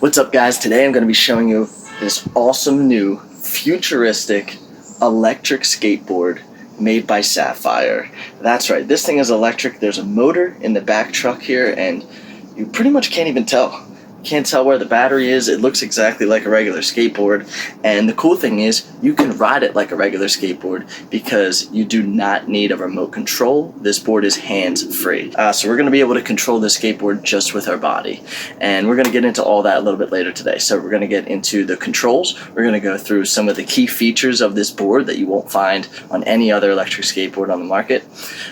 What's up, guys? Today I'm going to be showing you this awesome new futuristic electric skateboard made by Sapphire. That's right, this thing is electric. There's a motor in the back truck here and you pretty much can't even tell. Can't tell where the battery is. It looks exactly like a regular skateboard, and the cool thing is you can ride it like a regular skateboard because you do not need a remote control. This board is hands-free. So we're going to be able to control the skateboard just with our body, and we're going to get into all that a little bit later today. So we're going to get into the controls. We're going to go through some of the key features of this board that you won't find on any other electric skateboard on the market.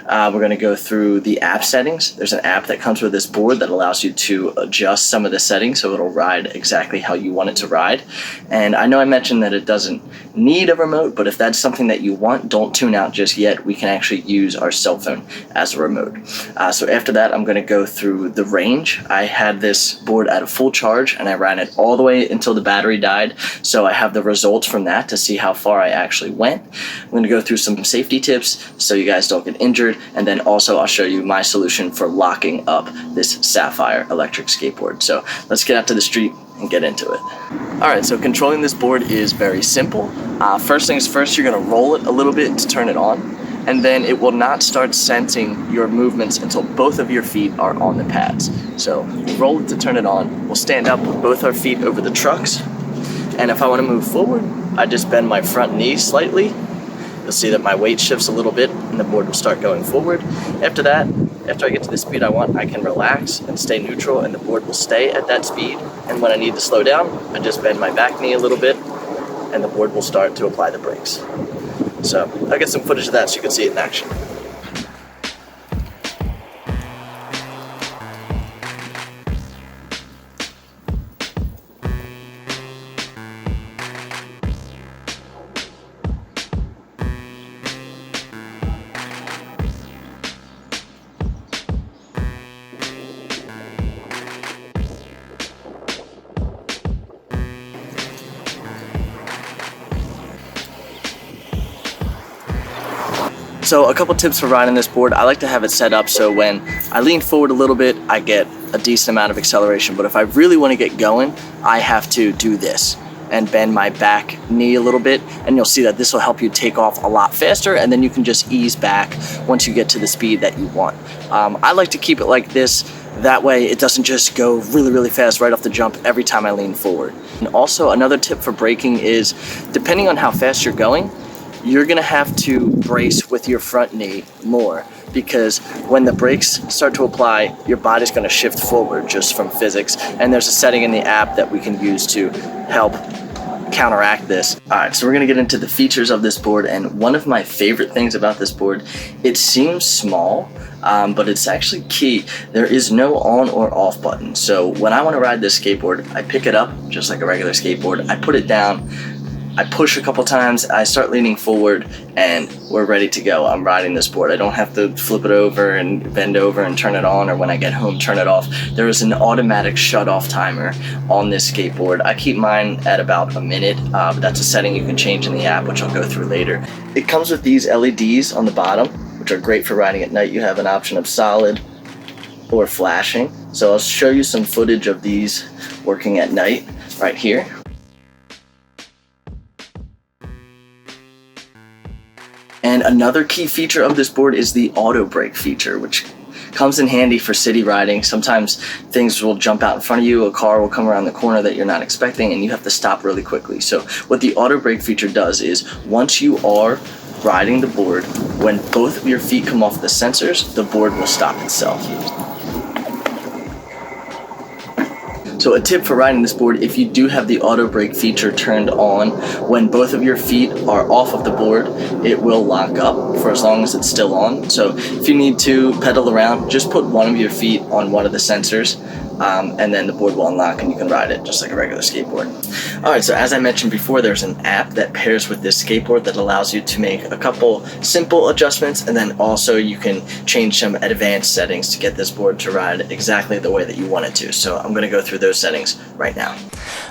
We're going to go through the app settings. There's an app that comes with this board that allows you to adjust some of the settings so it'll ride exactly how you want it to ride. And I know I mentioned that it doesn't need a remote, but if that's something that you want, don't tune out just yet. We can actually use our cell phone as a remote. So after that, I'm going to go through the range. I had this board at a full charge and I ran it all the way until the battery died. So I have the results from that to see how far I actually went. I'm going to go through some safety tips so you guys don't get injured. And then also I'll show you my solution for locking up this Sapphire electric skateboard. So let's get out to the street and get into it. Alright, so controlling this board is very simple. First things first, you're going to roll it a little bit to turn it on, and then it will not start sensing your movements until both of your feet are on the pads. So roll it to turn it on. We'll stand up with both our feet over the trucks, and if I want to move forward, I just bend my front knee slightly. You'll see that my weight shifts a little bit and the board will start going forward. After that, after I get to the speed I want, I can relax and stay neutral and the board will stay at that speed. And when I need to slow down, I just bend my back knee a little bit and the board will start to apply the brakes. So I'll get some footage of that so you can see it in action. So a couple tips for riding this board. I like to have it set up so when I lean forward a little bit, I get a decent amount of acceleration. But if I really want to get going, I have to do this and bend my back knee a little bit. And you'll see that this will help you take off a lot faster. And then you can just ease back once you get to the speed that you want. I like to keep it like this. That way it doesn't just go really, really fast right off the jump every time I lean forward. And also another tip for braking is depending on how fast you're going, you're gonna have to brace with your front knee more because when the brakes start to apply, your body's gonna shift forward just from physics. And there's a setting in the app that we can use to help counteract this. Alright, so we're gonna get into the features of this board, and one of my favorite things about this board, it seems small, but it's actually key. There is no on or off button. So when I wanna ride this skateboard, I pick it up just like a regular skateboard, I put it down, I push a couple times, I start leaning forward, and we're ready to go. I'm riding this board. I don't have to flip it over and bend over and turn it on, or when I get home, turn it off. There is an automatic shut-off timer on this skateboard. I keep mine at about a minute, but that's a setting you can change in the app, which I'll go through later. It comes with these LEDs on the bottom, which are great for riding at night. You have an option of solid or flashing. So I'll show you some footage of these working at night right here. And another key feature of this board is the auto brake feature, which comes in handy for city riding. Sometimes things will jump out in front of you, a car will come around the corner that you're not expecting, and you have to stop really quickly. So what the auto brake feature does is once you are riding the board, when both of your feet come off the sensors, the board will stop itself. So a tip for riding this board, if you do have the auto brake feature turned on, when both of your feet are off of the board, it will lock up for as long as it's still on. So if you need to pedal around, just put one of your feet on one of the sensors, and then the board will unlock and you can ride it just like a regular skateboard. Alright, so as I mentioned before, there's an app that pairs with this skateboard that allows you to make a couple simple adjustments, and then also you can change some advanced settings to get this board to ride exactly the way that you want it to. So I'm going to go through those settings right now.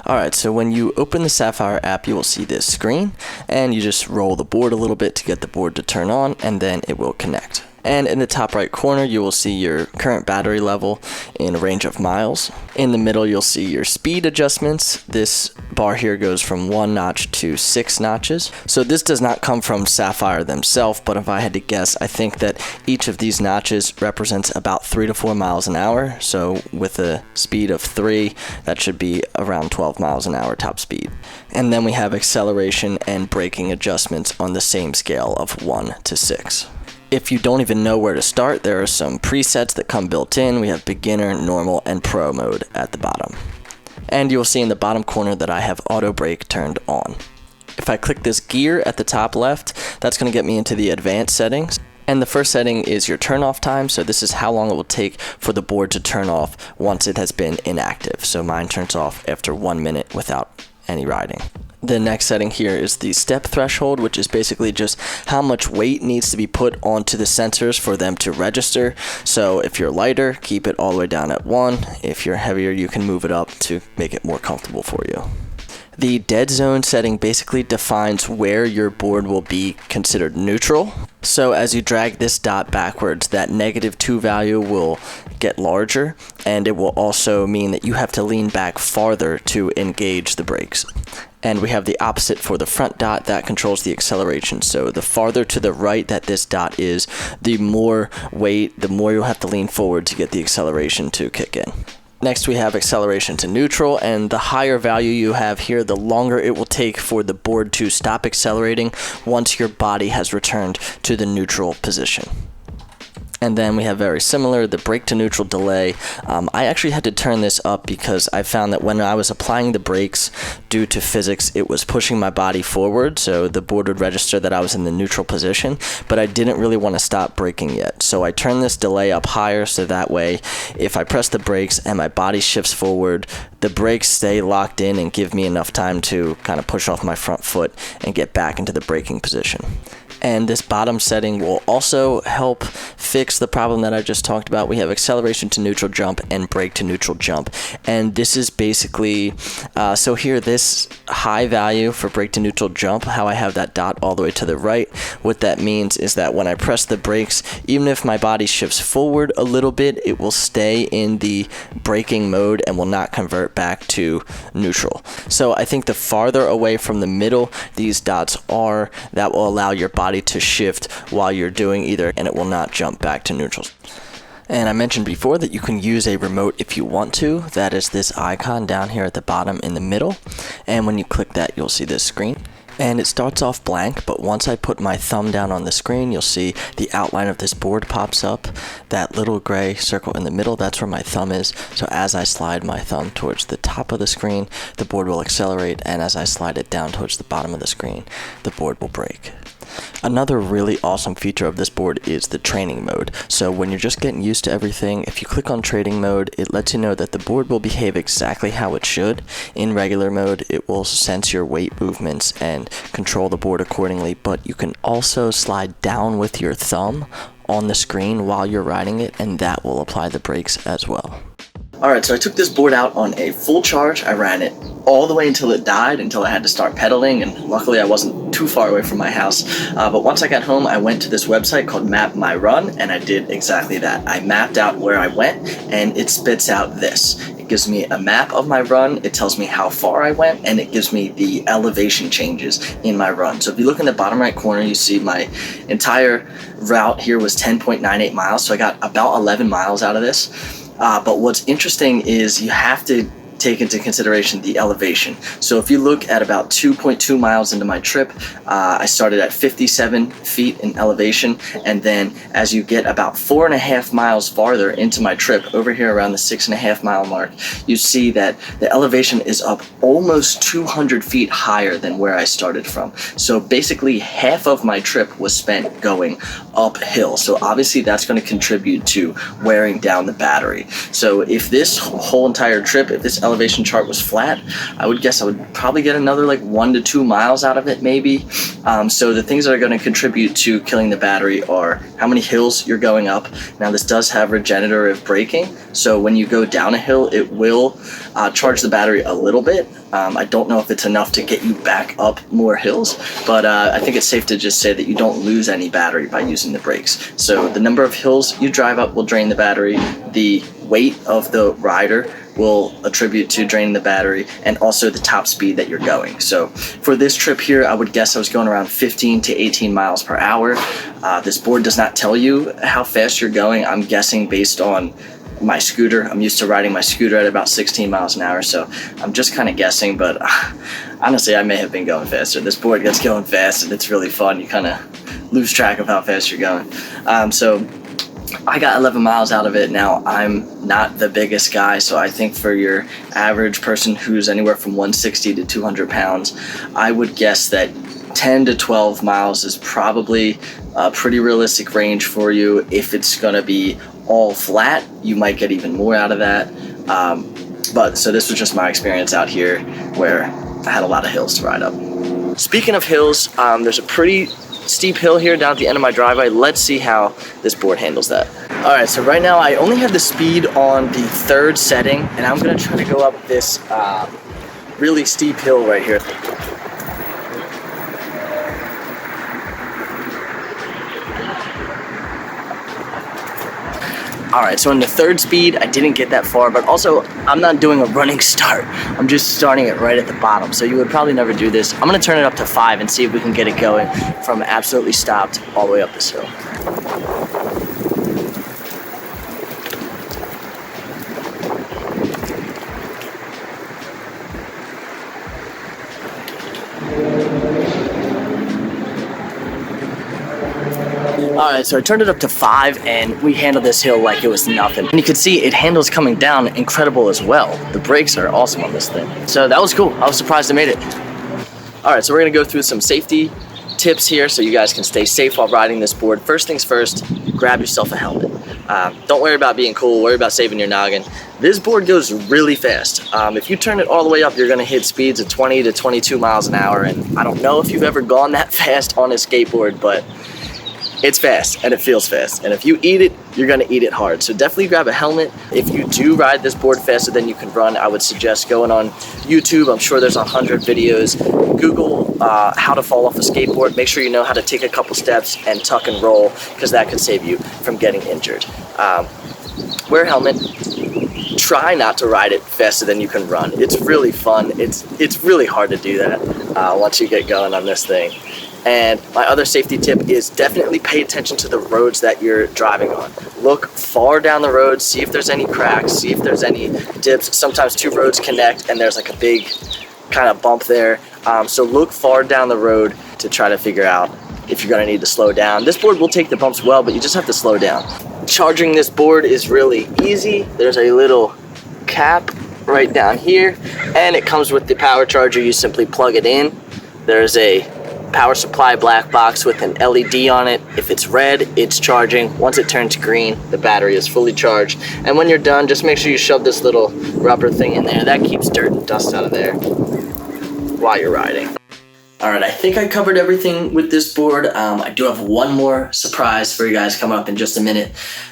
Alright, so when you open the Sapphire app, you will see this screen, and you just roll the board a little bit to get the board to turn on, and then it will connect. And in the top right corner, you will see your current battery level in a range of miles. In the middle, you'll see your speed adjustments. This bar here goes from 1 notch to 6 notches. So this does not come from Sapphire themselves, but if I had to guess, I think that each of these notches represents about 3 to 4 miles an hour. So with a speed of 3, that should be around 12 miles an hour top speed. And then we have acceleration and braking adjustments on the same scale of 1 to 6. If you don't even know where to start, there are some presets that come built in. We have beginner, normal, and pro mode at the bottom. And you'll see in the bottom corner that I have auto brake turned on. If I click this gear at the top left, that's going to get me into the advanced settings. And the first setting is your turn off time. So this is how long it will take for the board to turn off once it has been inactive. So mine turns off after 1 minute without any riding. The next setting here is the step threshold, which is basically just how much weight needs to be put onto the sensors for them to register. So if you're lighter, keep it all the way down at 1. If you're heavier, you can move it up to make it more comfortable for you. The dead zone setting basically defines where your board will be considered neutral. So as you drag this dot backwards, that -2 value will get larger, and it will also mean that you have to lean back farther to engage the brakes. And we have the opposite for the front dot that controls the acceleration. So the farther to the right that this dot is, the more weight, the more you'll have to lean forward to get the acceleration to kick in. Next we have acceleration to neutral, and the higher value you have here, the longer it will take for the board to stop accelerating once your body has returned to the neutral position. And then we have very similar, the brake to neutral delay. I actually had to turn this up because I found that when I was applying the brakes, due to physics, it was pushing my body forward, so the board would register that I was in the neutral position, but I didn't really want to stop braking yet. So I turned this delay up higher, so that way, if I press the brakes and my body shifts forward, the brakes stay locked in and give me enough time to kind of push off my front foot and get back into the braking position. And this bottom setting will also help fix the problem that I just talked about. We have acceleration to neutral jump and brake to neutral jump. And this is basically, so here this high value for brake to neutral jump, how I have that dot all the way to the right, what that means is that when I press the brakes, even if my body shifts forward a little bit, it will stay in the braking mode and will not convert back to neutral. So I think the farther away from the middle these dots are, that will allow your body to shift while you're doing either, and it will not jump back to neutral. And I mentioned before that you can use a remote if you want to. That is this icon down here at the bottom in the middle, and when you click that, you'll see this screen. And it starts off blank, but once I put my thumb down on the screen, you'll see the outline of this board pops up. That little gray circle in the middle, that's where my thumb is. So as I slide my thumb towards the top of the screen, the board will accelerate, and as I slide it down towards the bottom of the screen, the board will brake. Another really awesome feature of this board is the training mode. So when you're just getting used to everything, if you click on training mode, it lets you know that the board will behave exactly how it should. In regular mode, it will sense your weight movements and control the board accordingly, but you can also slide down with your thumb on the screen while you're riding it, and that will apply the brakes as well. Alright, so I took this board out on a full charge. I ran it all the way until it died, until I had to start pedaling, and luckily I wasn't too far away from my house. But once I got home, I went to this website called Map My Run, and I did exactly that. I mapped out where I went, and it spits out this. It gives me a map of my run, it tells me how far I went, and it gives me the elevation changes in my run. So if you look in the bottom right corner, you see my entire route here was 10.98 miles, so I got about 11 miles out of this. But what's interesting is you have to take into consideration the elevation. So if you look at about 2.2 miles into my trip, I started at 57 feet in elevation, and then as you get about 4.5 miles farther into my trip, over here around the 6.5 mile mark, you see that the elevation is up almost 200 feet higher than where I started from. So basically half of my trip was spent going uphill. So obviously that's going to contribute to wearing down the battery. So if this whole entire trip, if this elevation chart was flat, I would guess I would probably get another like 1 to 2 miles out of it maybe. So the things that are going to contribute to killing the battery are how many hills you're going up. Now this does have regenerative braking, so when you go down a hill, it will charge the battery a little bit. I don't know if it's enough to get you back up more hills, but I think it's safe to just say that you don't lose any battery by using the brakes. So the number of hills you drive up will drain the battery, the weight of the rider will attribute to draining the battery, and also the top speed that you're going. So for this trip here, I would guess I was going around 15 to 18 miles per hour. This board does not tell you how fast you're going. I'm guessing based on my scooter. I'm used to riding my scooter at about 16 miles an hour, so I'm just kind of guessing, but honestly, I may have been going faster. This board gets going fast and it's really fun. You kind of lose track of how fast you're going. So I got 11 miles out of it. Now, I'm not the biggest guy, so I think for your average person who's anywhere from 160 to 200 pounds, I would guess that 10 to 12 miles is probably a pretty realistic range for you. If it's going to be all flat, you might get even more out of that. But so this was just my experience out here where I had a lot of hills to ride up. Speaking of hills, there's a pretty steep hill here down at the end of my driveway. Let's see how this board handles that. All right, so right now I only have the speed on the 3rd setting, and I'm gonna try to go up this really steep hill right here. All right, so in the 3rd speed, I didn't get that far, but also I'm not doing a running start. I'm just starting it right at the bottom, so you would probably never do this. I'm gonna turn it up to 5 and see if we can get it going from absolutely stopped all the way up this hill. Alright, so I turned it up to 5 and we handled this hill like it was nothing. And you can see it handles coming down incredible as well. The brakes are awesome on this thing. So that was cool. I was surprised I made it. Alright, so we're going to go through some safety tips here so you guys can stay safe while riding this board. First things first, grab yourself a helmet. Don't worry about being cool, worry about saving your noggin. This board goes really fast. If you turn it all the way up, you're going to hit speeds of 20 to 22 miles an hour. And I don't know if you've ever gone that fast on a skateboard, but it's fast and it feels fast, and if you eat it, you're gonna eat it hard. So definitely grab a helmet. If you do ride this board faster than you can run, I would suggest going on YouTube. I'm sure there's 100 videos. Google how to fall off a skateboard. Make sure you know how to take a couple steps and tuck and roll, because that can save you from getting injured. Wear a helmet. Try not to ride it faster than you can run. It's really fun. It's really hard to do that once you get going on this thing. And my other safety tip is definitely pay attention to the roads that you're driving on. Look far down the road, see if there's any cracks, see if there's any dips. Sometimes 2 roads connect and there's like a big kind of bump there. So look far down the road to try to figure out if you're gonna need to slow down. This board will take the bumps well, but you just have to slow down. Charging this board is really easy. There's a little cap right down here, and it comes with the power charger. You simply plug it in. There's a power supply black box with an LED on it. If it's red, it's charging. Once it turns green, the battery is fully charged. And when you're done, just make sure you shove this little rubber thing in there. That keeps dirt and dust out of there while you're riding. Alright, I think I covered everything with this board. I do have one more surprise for you guys coming up in just a minute.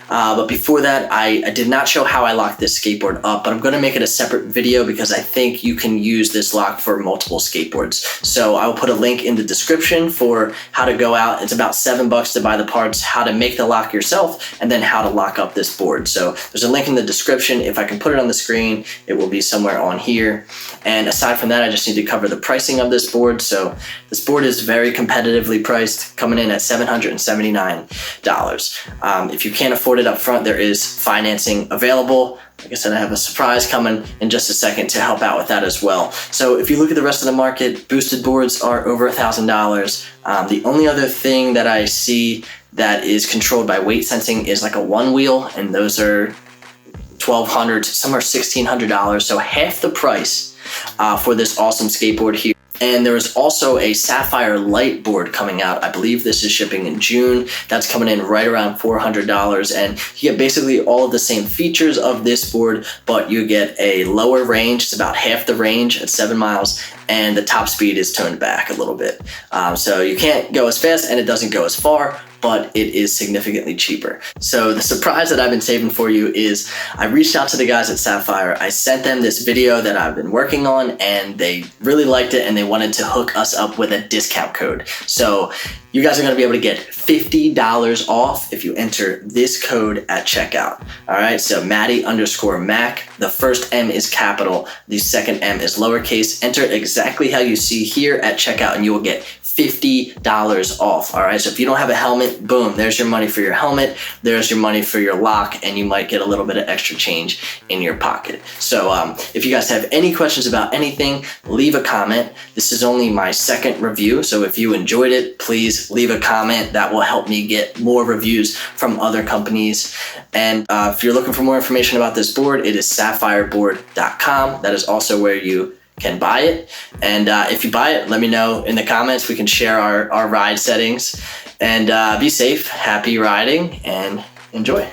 But before that, I did not show how I locked this skateboard up, but I'm going to make it a separate video because I think you can use this lock for multiple skateboards. So I will put a link in the description for how to go out. It's about $7 to buy the parts, how to make the lock yourself, and then how to lock up this board. So there's a link in the description. If I can put it on the screen, it will be somewhere on here. And aside from that, I just need to cover the pricing of this board. So this board is very competitively priced, coming in at $779. If you can't afford it up front, there is financing available. Like I said, I have a surprise coming in just a second to help out with that as well. So if you look at the rest of the market, boosted boards are over $1,000. The only other thing that I see that is controlled by weight sensing is like a one wheel, and those are $1,200, some are $1,600. So half the price for this awesome skateboard here. And there is also a Sapphire light board coming out. I believe this is shipping in June. That's coming in right around $400. And you get basically all of the same features of this board, but you get a lower range. It's about half the range at 7 miles. And the top speed is toned back a little bit. So you can't go as fast and it doesn't go as far, but it is significantly cheaper. So the surprise that I've been saving for you is I reached out to the guys at Sapphire. I sent them this video that I've been working on and they really liked it and they wanted to hook us up with a discount code. So you guys are gonna be able to get $50 off if you enter this code at checkout. All right, so Maddie_Mac. The first M is capital, the second M is lowercase. Enter exactly how you see here at checkout and you will get $50 off. All right, so if you don't have a helmet, boom, there's your money for your helmet, there's your money for your lock, and you might get a little bit of extra change in your pocket. So if you guys have any questions about anything, leave a comment. This is only my second review, so if you enjoyed it, please leave a comment. That will help me get more reviews from other companies. And if you're looking for more information about this board, it is sapphireboard.com. That is also where you can buy it. And if you buy it, let me know in the comments. We can share our ride settings. And be safe, happy riding, and enjoy.